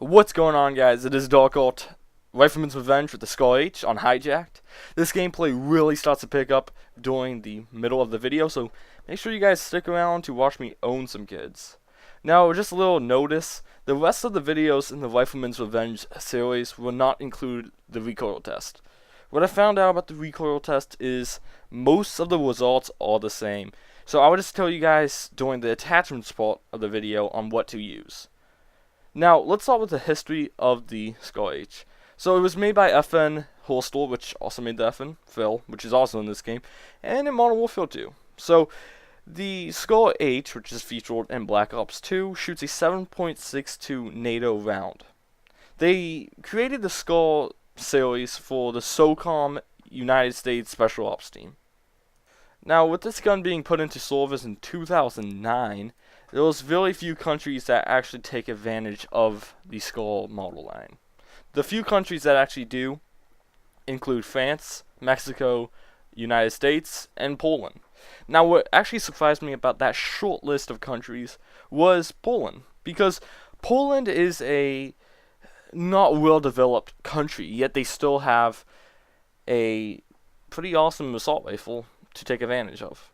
What's going on, guys? It is Dark Alt, Rifleman's Revenge with the Skull H on Hijacked. This gameplay really starts to pick up during the middle of the video, so make sure you guys stick around to watch me own some kids. Now, just a little notice, the rest of the videos in the Rifleman's Revenge series will not include the recoil test. What I found out about the recoil test is most of the results are the same, so I will just tell you guys during the attachments part of the video on what to use. Now, let's start with the history of the Skull H. So, it was made by FN Holster, which also made the FN Phil, which is also in this game, and in Modern Warfare 2. So, the Skull H, which is featured in Black Ops 2, shoots a 7.62 NATO round. They created the Skull series for the SOCOM United States Special Ops team. Now, with this gun being put into service in 2009, there was very few countries that actually take advantage of the Skull model line. The few countries that actually do include France, Mexico, United States, and Poland. Now, what actually surprised me about that short list of countries was Poland, because Poland is a not well-developed country, yet they still have a pretty awesome assault rifle to take advantage of.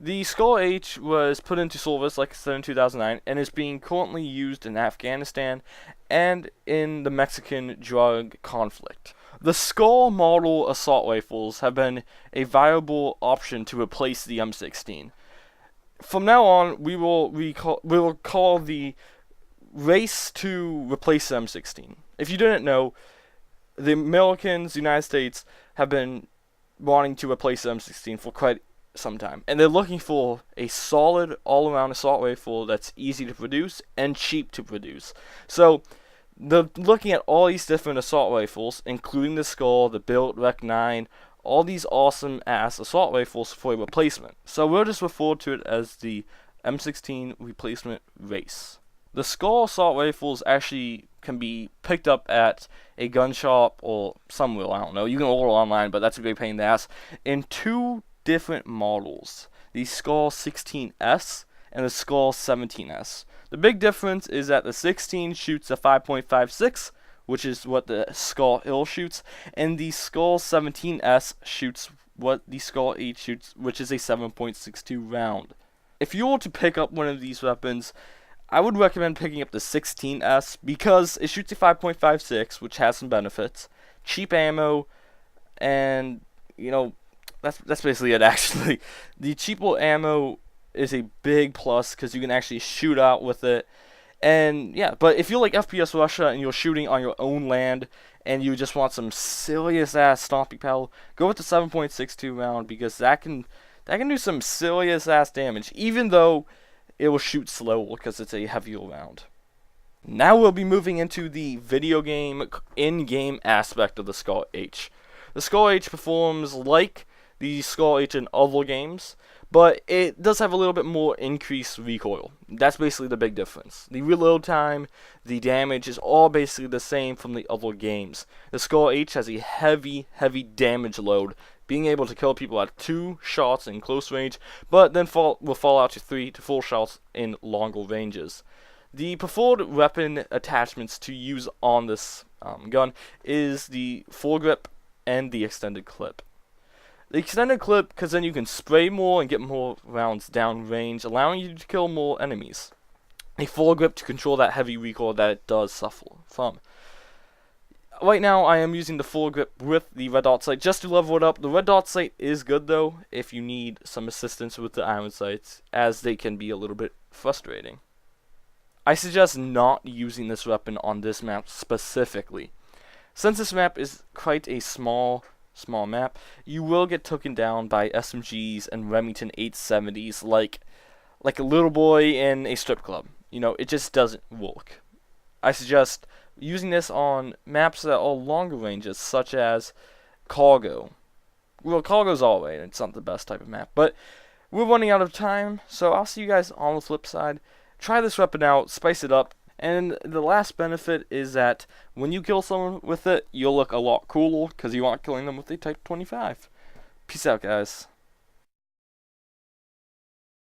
The Skull H was put into service, like I said, in 2009, and is being currently used in Afghanistan and in the Mexican drug conflict. The Skull model assault rifles have been a viable option to replace the M16. From now on, we will call the race to replace the M16. If you didn't know, the Americans, the United States, have been wanting to replace the M16 for quite some time, and they're looking for a solid all-around assault rifle that's easy to produce and cheap to produce. So they're looking at all these different assault rifles, including the Skull, the Built Rec 9, all these awesome ass assault rifles for a replacement. So we'll just refer to it as the M16 replacement race. The Skull assault rifles actually can be picked up at a gun shop or somewhere, I don't know. You can order online, but that's a big pain in the ass. In two different models, the Skull 16S and the Skull 17S. The big difference is that the 16 shoots a 5.56, which is what the Skull Hill shoots, and the Skull 17S shoots what the Skull 8 shoots, which is a 7.62 round. If you were to pick up one of these weapons, I would recommend picking up the 16S because it shoots a 5.56, which has some benefits, cheap ammo, and that's basically it. Actually, the cheaper ammo is a big plus because you can actually shoot out with it. And yeah, but if you're like FPS Russia and you're shooting on your own land and you just want some serious ass stomping power, go with the 7.62 round because that can do some serious ass damage, even though it will shoot slower because it's a heavier round. Now we'll be moving into the video game in-game aspect of the Skull H. The Skull H performs like the Skull H in other games, but it does have a little bit more increased recoil. That's basically the big difference. The reload time, the damage is all basically the same from the other games. The Skull H has a heavy damage load, being able to kill people at 2 shots in close range, but then will fall out to 3 to 4 shots in longer ranges. The preferred weapon attachments to use on this gun is the foregrip and the extended clip. The extended clip, because then you can spray more and get more rounds down range, allowing you to kill more enemies. A foregrip to control that heavy recoil that it does suffer from. Right now, I am using the foregrip with the red dot sight just to level it up. The red dot sight is good though if you need some assistance with the iron sights, as they can be a little bit frustrating. I suggest not using this weapon on this map specifically. Since this map is quite a small map, you will get taken down by SMGs and Remington 870s like a little boy in a strip club. It just doesn't work. I suggest using this on maps that are longer ranges, such as Cargo. Well, Cargo's alright, it's not the best type of map, but we're running out of time, so I'll see you guys on the flip side. Try this weapon out, spice it up, and the last benefit is that when you kill someone with it, you'll look a lot cooler because you aren't killing them with a Type 25. Peace out, guys.